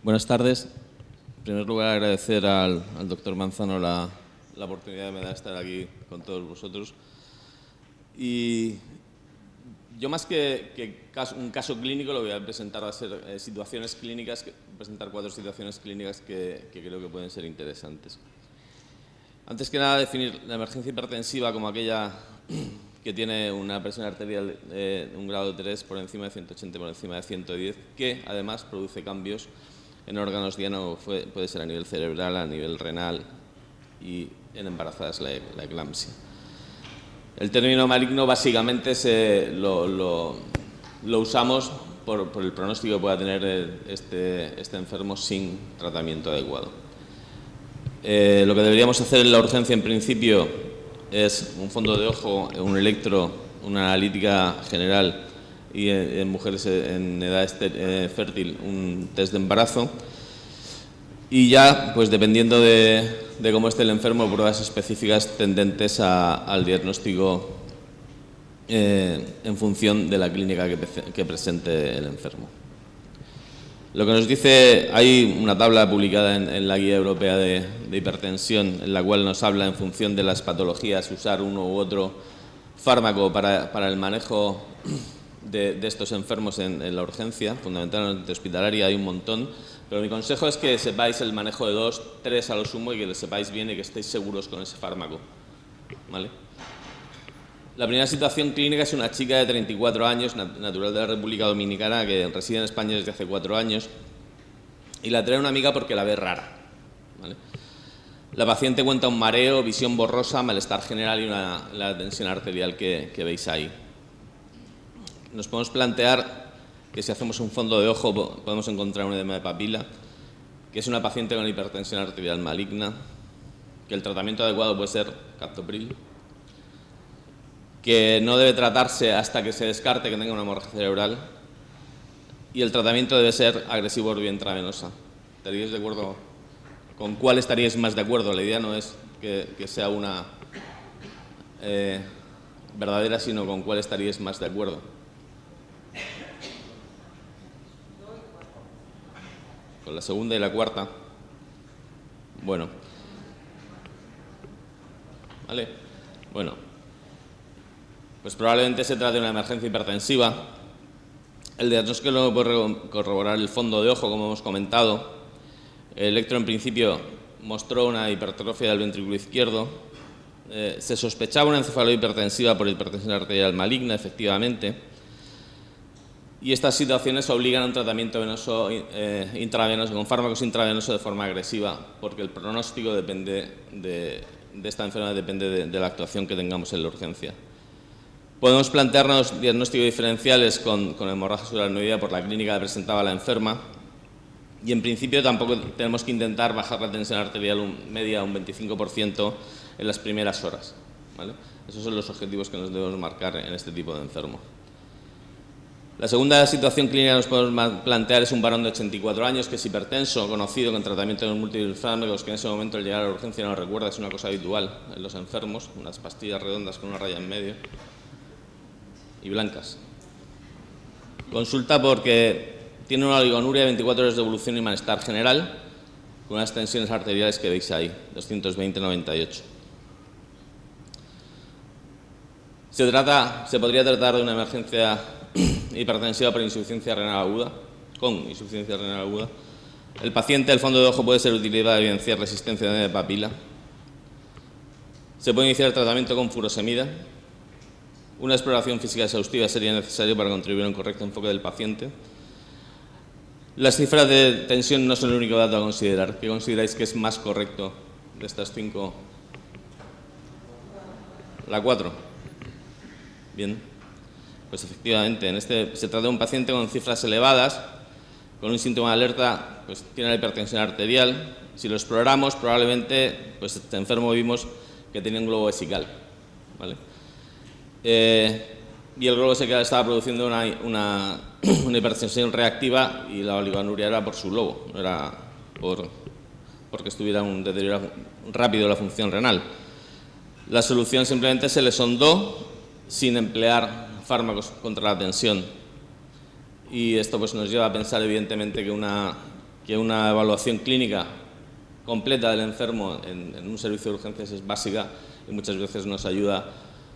Buenas tardes. En primer lugar, agradecer al doctor Manzano la oportunidad que me da de estar aquí con todos vosotros. Y yo, más que un caso clínico, lo que voy a presentar va a ser situaciones clínicas, presentar 4 situaciones clínicas que creo que pueden ser interesantes. Antes que nada, definir la emergencia hipertensiva como aquella que tiene una presión arterial de un grado 3 por encima de 180 por encima de 110, que además produce cambios en órganos diáneos, puede ser a nivel cerebral, a nivel renal y en embarazadas la eclampsia. El término maligno básicamente lo usamos por el pronóstico que pueda tener este enfermo sin tratamiento adecuado. Lo que deberíamos hacer en la urgencia en principio es un fondo de ojo, un electro, una analítica general y en mujeres en edad fértil un test de embarazo, y ya, pues dependiendo de cómo esté el enfermo, pruebas específicas tendentes al diagnóstico en función de la clínica que presente el enfermo. Lo que nos dice, hay una tabla publicada en la Guía Europea de Hipertensión, en la cual nos habla, en función de las patologías, usar uno u otro fármaco para el manejo de estos enfermos en la urgencia, fundamentalmente hospitalaria. Hay un montón, pero mi consejo es que sepáis el manejo de 2, 3 a lo sumo, y que lo sepáis bien y que estéis seguros con ese fármaco, ¿vale? La primera situación clínica es una chica de 34 años, natural de la República Dominicana, que reside en España desde hace 4 años, y la trae una amiga porque la ve rara, ¿vale? La paciente cuenta un mareo, visión borrosa, malestar general y la tensión arterial que veis ahí. Nos podemos plantear que si hacemos un fondo de ojo podemos encontrar un edema de papila, que es una paciente con hipertensión arterial maligna, que el tratamiento adecuado puede ser captopril, que no debe tratarse hasta que se descarte que tenga una hemorragia cerebral, y el tratamiento debe ser agresivo por vía intravenosa. ¿Estaríais de acuerdo? ¿Con cuál estaríais más de acuerdo? La idea no es que sea una verdadera, sino con cuál estaríais más de acuerdo. Con la segunda y la cuarta. Bueno. ¿Vale? Bueno. Pues probablemente se trate de una emergencia hipertensiva. El diagnóstico lo puede corroborar el fondo de ojo, como hemos comentado. El electro, en principio, mostró una hipertrofia del ventrículo izquierdo. Se sospechaba una encefalopatía hipertensiva por hipertensión arterial maligna, efectivamente. Y estas situaciones obligan a un tratamiento venoso, intravenoso, con fármacos intravenosos de forma agresiva, porque el pronóstico depende de esta enfermedad, depende de la actuación que tengamos en la urgencia. Podemos plantearnos diagnósticos diferenciales con hemorragia subaracnoidea por la clínica que presentaba la enferma, y en principio tampoco tenemos que intentar bajar la tensión arterial media a un 25% en las primeras horas, ¿vale? Esos son los objetivos que nos debemos marcar en este tipo de enfermo. La segunda situación clínica que nos podemos plantear es un varón de 84 años que es hipertenso, conocido con tratamiento de múltiples fármacos, que en ese momento al llegar a la urgencia no lo recuerda. Es una cosa habitual en los enfermos, unas pastillas redondas con una raya en medio y blancas. Consulta porque tiene una oligonuria de 24 horas de evolución y malestar general, con unas tensiones arteriales que veis ahí, 220/98. Se podría tratar de una emergencia hipertensiva por insuficiencia renal aguda, con insuficiencia renal aguda. El paciente, el fondo de ojo puede ser utilizado para evidenciar resistencia de papila. Se puede iniciar el tratamiento con furosemida. Una exploración física exhaustiva sería necesaria para contribuir a un correcto enfoque del paciente. Las cifras de tensión no son el único dato a considerar. ¿Qué consideráis que es más correcto de estas 5? La 4. Bien. Pues efectivamente, se trata de un paciente con cifras elevadas, con un síntoma de alerta, pues tiene la hipertensión arterial. Si lo exploramos, probablemente, pues este enfermo vimos que tenía un globo vesical, ¿vale? Y el globo vesical estaba produciendo una hipertensión reactiva, y la oligonuria era por su globo, no era porque estuviera un deterioro rápido de la función renal. La solución simplemente se le sondó sin emplear fármacos contra la tensión, y esto pues nos lleva a pensar evidentemente que una que una evaluación clínica completa del enfermo en un servicio de urgencias es básica y muchas veces nos ayuda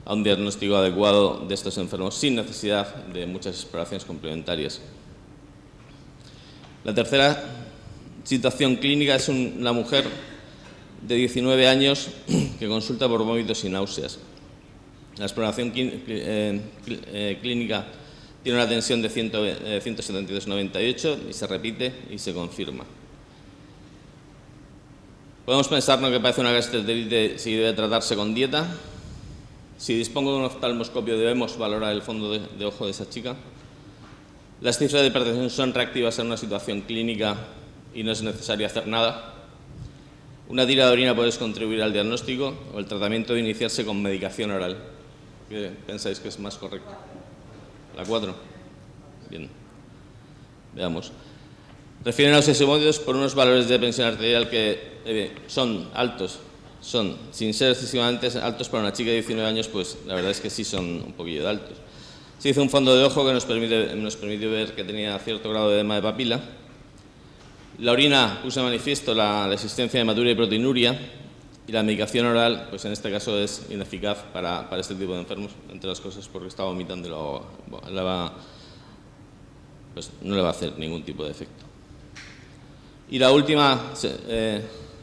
a un diagnóstico adecuado de estos enfermos sin necesidad de muchas exploraciones complementarias. La tercera situación clínica es una mujer de 19 años que consulta por vómitos y náuseas. La exploración clínica tiene una tensión de 172/98 y se repite y se confirma. Podemos pensarnos que parece una gastroenteritis si debe tratarse con dieta. Si dispongo de un oftalmoscopio debemos valorar el fondo de ojo de esa chica. Las cifras de hipertensión son reactivas en una situación clínica y no es necesario hacer nada. Una tira de orina puede contribuir al diagnóstico o el tratamiento debe iniciarse con medicación oral. ¿Qué pensáis que es más correcto? ¿La 4? Bien. Veamos. Refieren a los hemodios por unos valores de tensión arterial que son altos, sin ser excesivamente altos para una chica de 19 años, pues la verdad es que sí son un poquillo de altos. Se hizo un fondo de ojo que nos permitió ver que tenía cierto grado de edema de papila. La orina puso de manifiesto la existencia de hematuria y proteinuria, y la medicación oral, pues en este caso es ineficaz para este tipo de enfermos, entre las cosas porque está vomitando y pues no le va a hacer ningún tipo de efecto. Y la última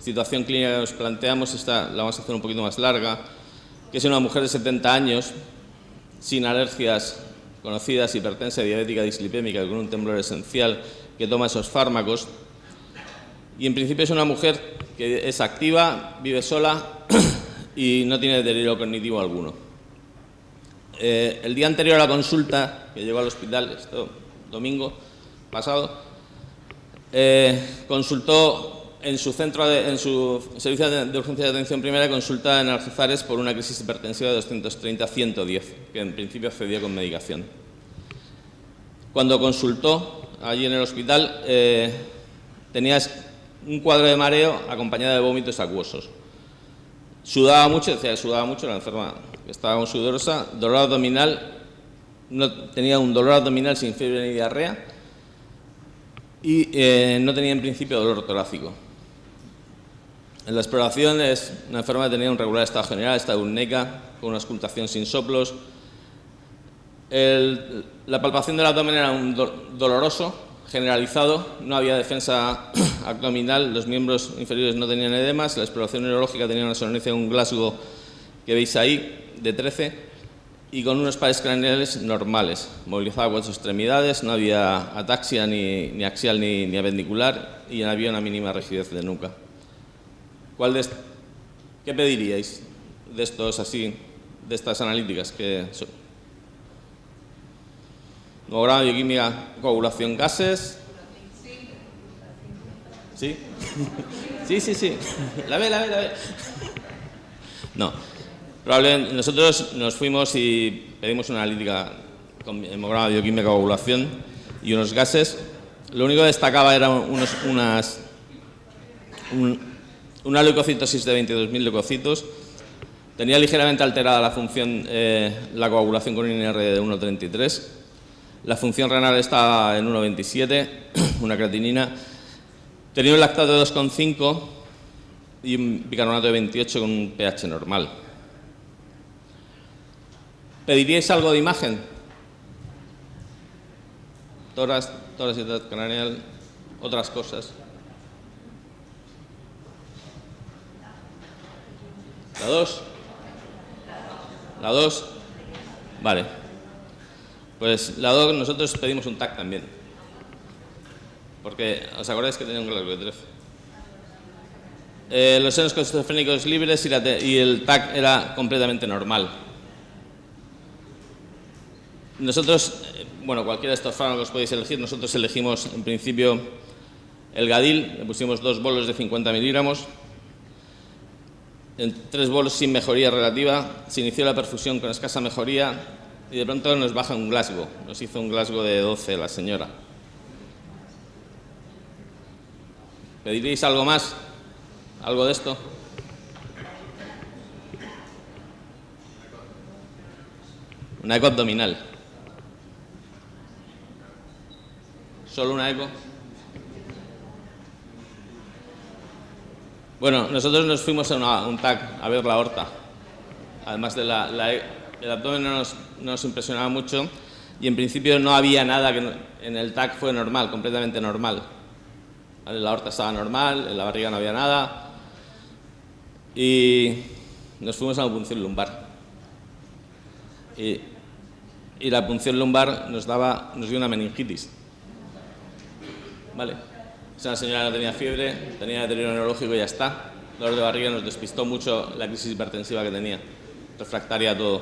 situación clínica que nos planteamos, esta la vamos a hacer un poquito más larga, que es una mujer de 70 años, sin alergias conocidas, hipertensa, diabética, dislipémica, con un temblor esencial, que toma esos fármacos. Y en principio es una mujer que es activa, vive sola y no tiene deterioro cognitivo alguno. El día anterior a la consulta, que llegó al hospital, domingo pasado, consultó en su servicio de urgencia de atención primaria, consulta en Algeciras por una crisis hipertensiva de 230/110, que en principio accedió con medicación. Cuando consultó allí en el hospital, tenía un cuadro de mareo acompañado de vómitos acuosos. Sudaba mucho, decía que sudaba mucho, la enferma estaba con sudorosa, dolor abdominal, tenía un dolor abdominal sin fiebre ni diarrea y no tenía en principio dolor torácico. En la exploración es una enferma que tenía un regular estado general, estado euneica, con una auscultación sin soplos. La palpación del abdomen era doloroso, generalizado, no había defensa abdominal, los miembros inferiores no tenían edemas, la exploración neurológica tenía una sonoridad de un Glasgow que veis ahí, de 13, y con unos pares craneales normales. Movilizaba 4 extremidades, no había ataxia ni axial ni apendicular y había una mínima rigidez de nuca. ¿Qué pediríais de estas analíticas? Hemograma, bioquímica, coagulación, gases. ¿Sí? Sí. La ve. No. Probablemente nosotros nos fuimos y pedimos una analítica con hemograma, bioquímica, coagulación y unos gases. Lo único que destacaba era una leucocitosis de 22.000 leucocitos. Tenía ligeramente alterada la función, la coagulación con un INR de 1,33. La función renal estaba en 1,27, una creatinina. Tenía un lactato de 2,5 y un bicarbonato de 28 con un pH normal. ¿Pediríais algo de imagen? Tórax y craneal, otras cosas. ¿La 2? Vale. Pues la 2 nosotros pedimos un TAC también. Porque, ¿os acordáis que tenía un Glasgow de 13? Los senos esquizofrénicos libres y el TAC era completamente normal. Nosotros, cualquiera de estos fármacos podéis elegir. Nosotros elegimos, en principio, el Gadil. Le pusimos 2 bolos de 50 miligramos. En 3 bolos sin mejoría relativa. Se inició la perfusión con escasa mejoría y de pronto nos baja un Glasgow. Nos hizo un Glasgow de 12 la señora. ¿Pediréis algo más? ¿Algo de esto? Una eco abdominal. ¿Solo una eco? Bueno, nosotros nos fuimos a un TAC a ver la aorta. Además de el abdomen no nos impresionaba mucho y en principio no había nada que en el TAC fue normal, completamente normal. ¿Vale? La aorta estaba normal, en la barriga no había nada y nos fuimos a la punción lumbar. Y la punción lumbar nos dio una meningitis. ¿Vale? Esa señora no tenía fiebre, tenía deterioro neurológico y ya está. Dolor de barriga, nos despistó mucho la crisis hipertensiva que tenía, refractaria a todo.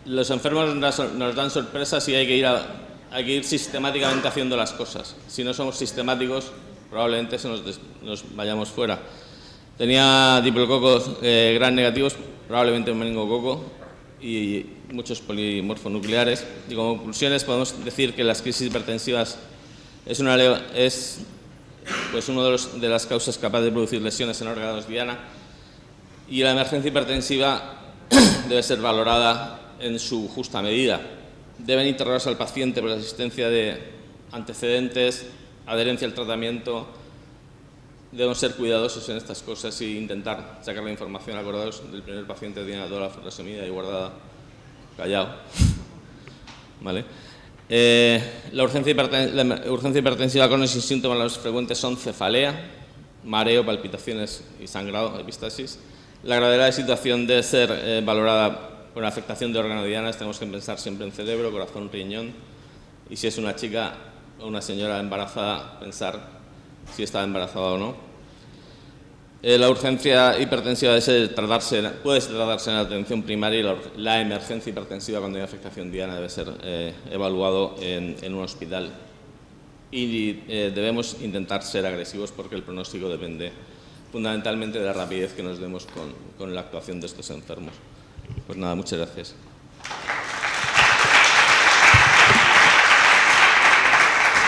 Los enfermos nos dan sorpresas y hay que ir sistemáticamente haciendo las cosas. Si no somos sistemáticos, probablemente nos vayamos fuera. Tenía diplococos gran negativos, probablemente un meningococo y muchos polimorfonucleares. Y como conclusiones podemos decir que las crisis hipertensivas es una de las causas capaces de producir lesiones en órganos diana y la emergencia hipertensiva debe ser valorada en su justa medida. Deben interrogarse al paciente por la existencia de antecedentes, adherencia al tratamiento. Debemos ser cuidadosos en estas cosas e intentar sacar la información. Acordaos del primer paciente que tiene toda la furosemida y guardada, callado. ¿Vale? La urgencia hipertensiva con esos síntomas los frecuentes son cefalea, mareo, palpitaciones y sangrado, epistasis. La gravedad de la situación debe ser valorada por la afectación de órganos dianas. Tenemos que pensar siempre en cerebro, corazón, riñón. Y si es una chica o una señora embarazada, pensar si está embarazada o no. La urgencia hipertensiva puede tratarse en la atención primaria y la emergencia hipertensiva cuando hay afectación diana debe ser evaluado en un hospital. Y debemos intentar ser agresivos porque el pronóstico depende fundamentalmente de la rapidez que nos demos con la actuación de estos enfermos. Pues nada, muchas gracias.